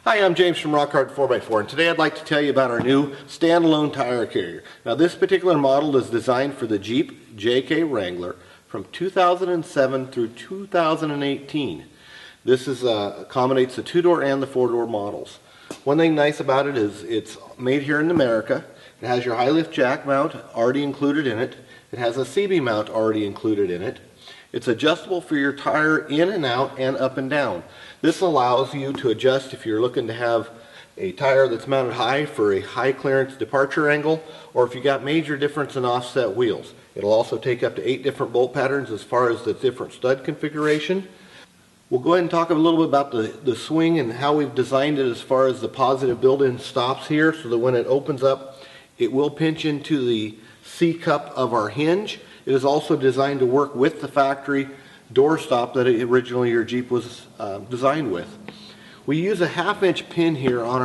Hi, I'm James from Rock Hard 4x4, and today I'd like to tell you about our new standalone tire carrier. Now, this particular model is designed for the Jeep JK Wrangler from 2007 through 2018. This accommodates the 2-door and the 4-door models. One thing nice about it is it's made here in America. It has your high lift jack mount already included in it. It has a CB mount already included in it. It's adjustable for your tire in and out and up and down. This allows you to adjust if you're looking to have a tire that's mounted high for a high clearance departure angle, or if you got major difference in offset wheels. It'll also take up to 8 different bolt patterns as far as the different stud configuration. We'll go ahead and talk a little bit about the swing and how we've designed it as far as the positive built-in stops here, so that when it opens up, it will pinch into the C cup of our hinge. It is also designed to work with the factory door stop that originally your Jeep was designed with. We use a 1/2-inch pin here on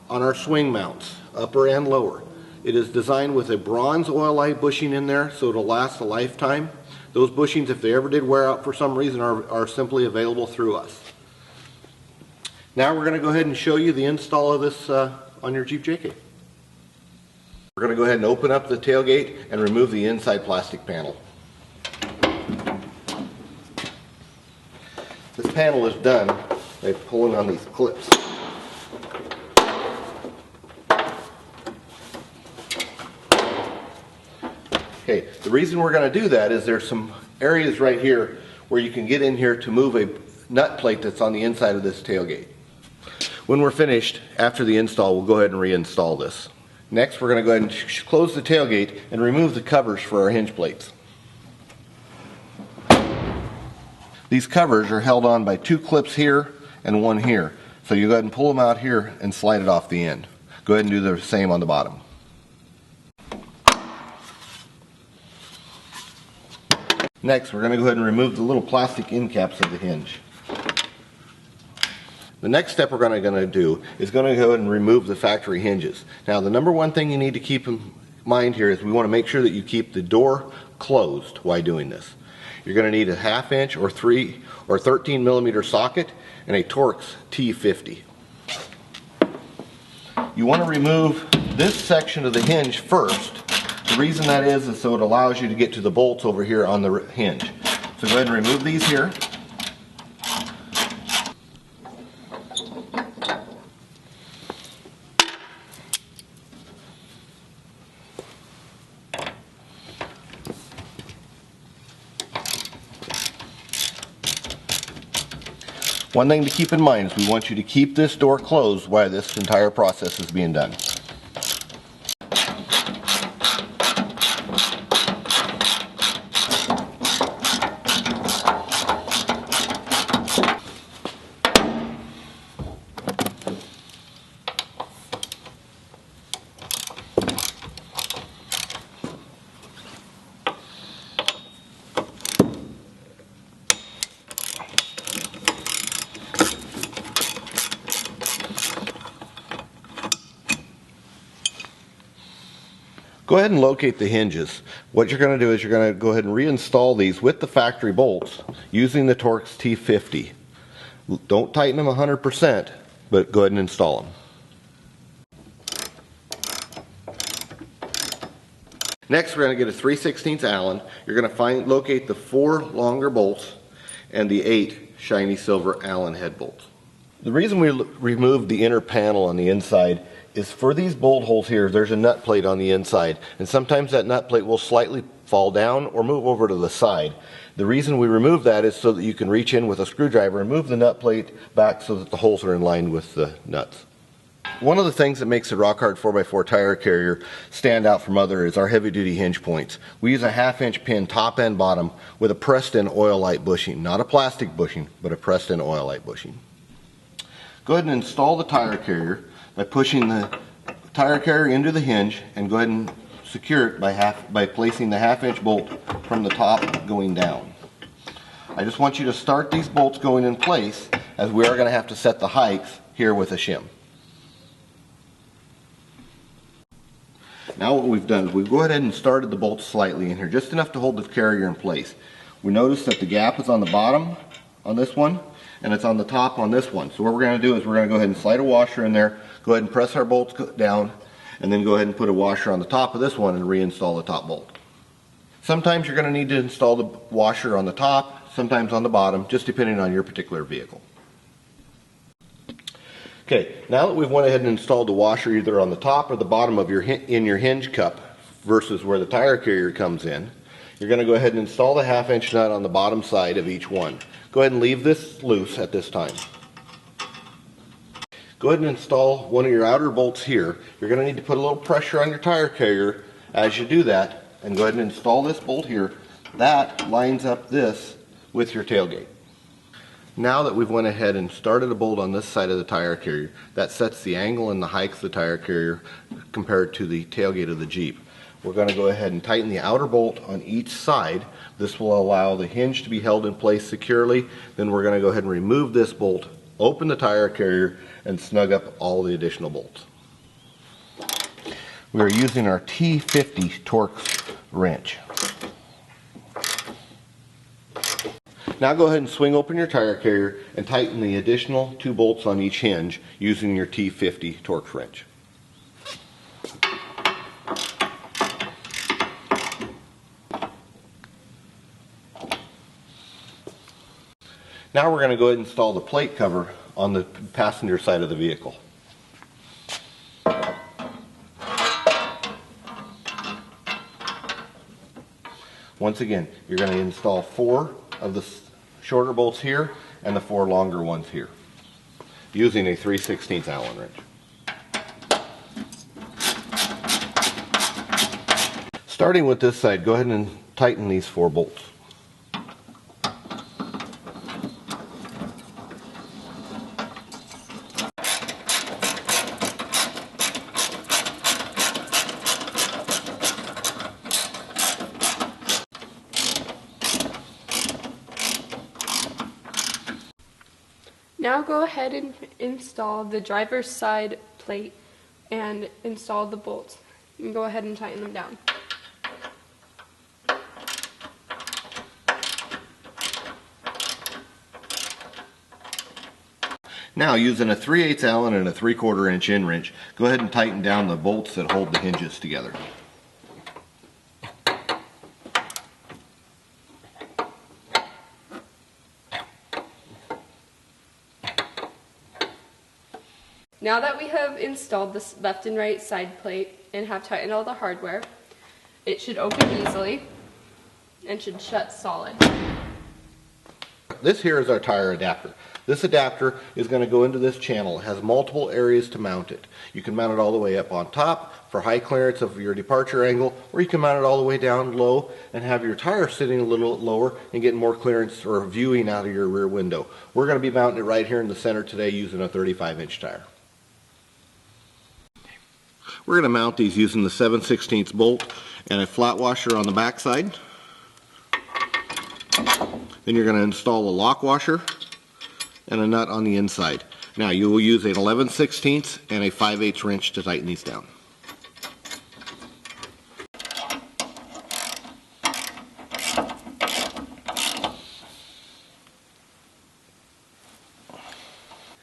our swing mounts, upper and lower. It is designed with a bronze oil-lite bushing in there, so it'll last a lifetime. Those bushings, if they ever did wear out for some reason, are simply available through us. Now we're going to go ahead and show you the install of this on your Jeep JK. We're going to go ahead and open up the tailgate and remove the inside plastic panel. This panel is done by pulling on these clips. Okay, the reason we're going to do that is there's some areas right here where you can get in here to move a nut plate that's on the inside of this tailgate. When we're finished, after the install, we'll go ahead and reinstall this. Next, we're going to go ahead and close the tailgate and remove the covers for our hinge plates. These covers are held on by 2 clips here and 1 here. So you go ahead and pull them out here and slide it off the end. Go ahead and do the same on the bottom. Next, we're going to go ahead and remove the little plastic end caps of the hinge. The next step we're going to do is going to go ahead and remove the factory hinges. Now, the number one thing you need to keep in mind here is we want to make sure that you keep the door closed while doing this. You're going to need a 1/2-inch or 3 or 13 millimeter socket and a Torx T50. You want to remove this section of the hinge first. The reason that is so it allows you to get to the bolts over here on the hinge. So go ahead and remove these here. One thing to keep in mind is we want you to keep this door closed while this entire process is being done. Go ahead and locate the hinges. What you're going to do is you're going to go ahead and reinstall these with the factory bolts using the Torx T50. Don't tighten them 100%, but go ahead and install them. Next, we're going to get a 3/16 Allen. You're going to locate the 4 longer bolts and the 8 shiny silver Allen head bolts. The reason we removed the inner panel on the inside is for these bolt holes here, there's a nut plate on the inside, and sometimes that nut plate will slightly fall down or move over to the side. The reason we remove that is so that you can reach in with a screwdriver and move the nut plate back so that the holes are in line with the nuts. One of the things that makes the Rock Hard 4x4 tire carrier stand out from other is our heavy duty hinge points. We use a 1/2-inch pin top and bottom with a pressed in oil-lite bushing, not a plastic bushing, but a pressed in oil-lite bushing. Go ahead and install the tire carrier by pushing the tire carrier into the hinge, and go ahead and secure it by placing the 1/2-inch bolt from the top going down. I just want you to start these bolts going in place, as we are going to have to set the heights here with a shim. Now what we've done is we've go ahead and started the bolts slightly in here, just enough to hold the carrier in place. We notice that the gap is on the bottom on this one, and it's on the top on this one. So what we're going to do is we're going to go ahead and slide a washer in there, go ahead and press our bolts down, and then go ahead and put a washer on the top of this one and reinstall the top bolt. Sometimes you're going to need to install the washer on the top, sometimes on the bottom, just depending on your particular vehicle. Okay, now that we've went ahead and installed the washer either on the top or the bottom of your hinge cup versus where the tire carrier comes in, you're going to go ahead and install the 1/2 inch nut on the bottom side of each one. Go ahead and leave this loose at this time. Go ahead and install one of your outer bolts here. You're going to need to put a little pressure on your tire carrier as you do that, and go ahead and install this bolt here. That lines up this with your tailgate. Now that we've went ahead and started a bolt on this side of the tire carrier, that sets the angle and the height of the tire carrier compared to the tailgate of the Jeep. We're going to go ahead and tighten the outer bolt on each side. This will allow the hinge to be held in place securely. Then we're going to go ahead and remove this bolt, open the tire carrier, and snug up all the additional bolts. We are using our T50 Torx wrench. Now go ahead and swing open your tire carrier and tighten the additional 2 bolts on each hinge using your T50 Torx wrench. Now we're going to go ahead and install the plate cover on the passenger side of the vehicle. Once again, you're going to install 4 of the shorter bolts here and the 4 longer ones here using a 3/16 Allen wrench. Starting with this side, go ahead and tighten these 4 bolts. Now go ahead and install the driver's side plate and install the bolts. And go ahead and tighten them down. Now, using a 3/8 Allen and a 3/4 inch end wrench, go ahead and tighten down the bolts that hold the hinges together. Now that we have installed this left and right side plate and have tightened all the hardware, it should open easily and should shut solid. This here is our tire adapter. This adapter is going to go into this channel. It has multiple areas to mount it. You can mount it all the way up on top for high clearance of your departure angle, or you can mount it all the way down low and have your tire sitting a little lower and get more clearance or viewing out of your rear window. We're going to be mounting it right here in the center today using a 35-inch tire. We're going to mount these using the 7/16 bolt and a flat washer on the back side. Then you're going to install a lock washer and a nut on the inside. Now you will use an 11/16 and a 5/8 wrench to tighten these down.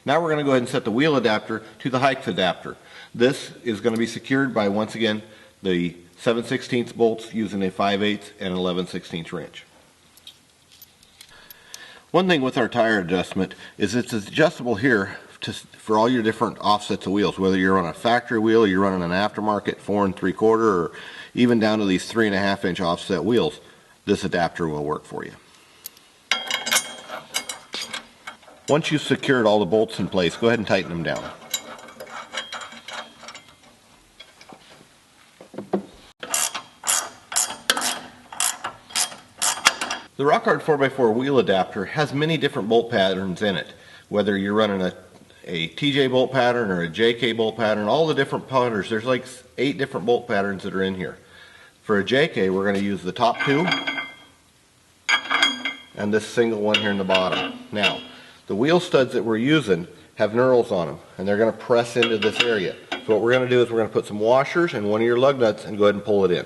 Now we're going to go ahead and set the wheel adapter to the height adapter. This is going to be secured by, once again, the 7/16 bolts using a 5/8 and 11/16 wrench. One thing with our tire adjustment is it's adjustable here for all your different offsets of wheels, whether you're on a factory wheel, or you're running an aftermarket 4 3/4, or even down to these 3.5 inch offset wheels. This adapter will work for you. Once you've secured all the bolts in place, go ahead and tighten them down. The Rockhard 4x4 wheel adapter has many different bolt patterns in it. Whether you're running a TJ bolt pattern or a JK bolt pattern, all the different patterns, there's like 8 different bolt patterns that are in here. For a JK, we're going to use the top 2 and this single one here in the bottom. Now, the wheel studs that we're using have knurls on them, and they're going to press into this area. So what we're going to do is we're going to put some washers in one of your lug nuts and go ahead and pull it in.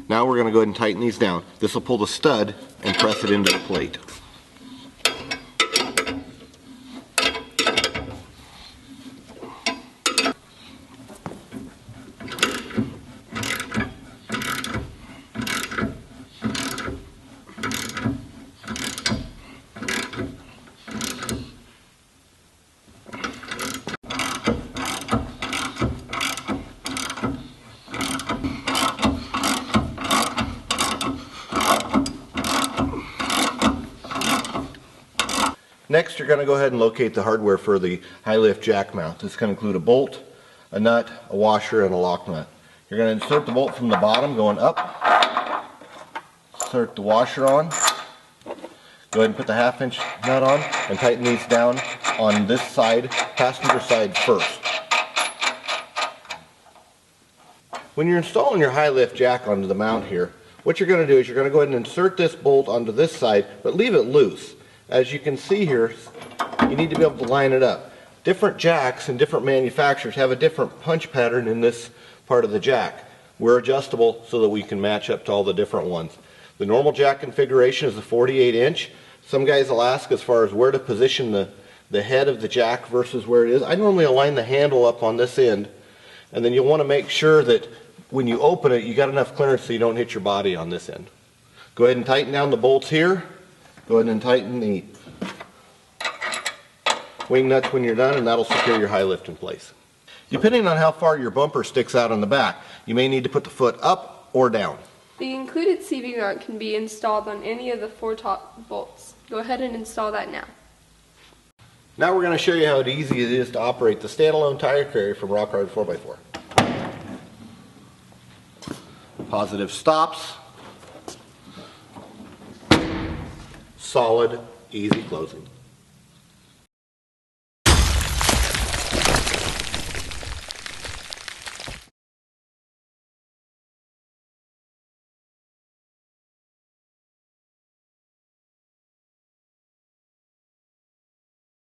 Now we're going to go ahead and tighten these down. This will pull the stud and press it into the plate. Next, you're going to go ahead and locate the hardware for the high lift jack mount. This can include a bolt, a nut, a washer, and a lock nut. You're going to insert the bolt from the bottom going up, insert the washer on, go ahead and put the 1/2 inch nut on, and tighten these down on this side, passenger side first. When you're installing your high lift jack onto the mount here, what you're going to do is you're going to go ahead and insert this bolt onto this side, but leave it loose. As you can see here, you need to be able to line it up. Different jacks and different manufacturers have a different punch pattern in this part of the jack. We're adjustable so that we can match up to all the different ones. The normal jack configuration is a 48 inch. Some guys will ask as far as where to position the head of the jack versus where it is. I normally align the handle up on this end, and then you'll want to make sure that when you open it, you got enough clearance so you don't hit your body on this end. Go ahead and tighten down the bolts here. Go ahead and tighten the wing nuts when you're done, and that'll secure your high lift in place. Depending on how far your bumper sticks out on the back, you may need to put the foot up or down. The included CV mount can be installed on any of the 4 top bolts. Go ahead and install that now. Now we're going to show you how easy it is to operate the standalone tire carrier from Rock Hard 4x4. Positive stops. Solid, easy closing.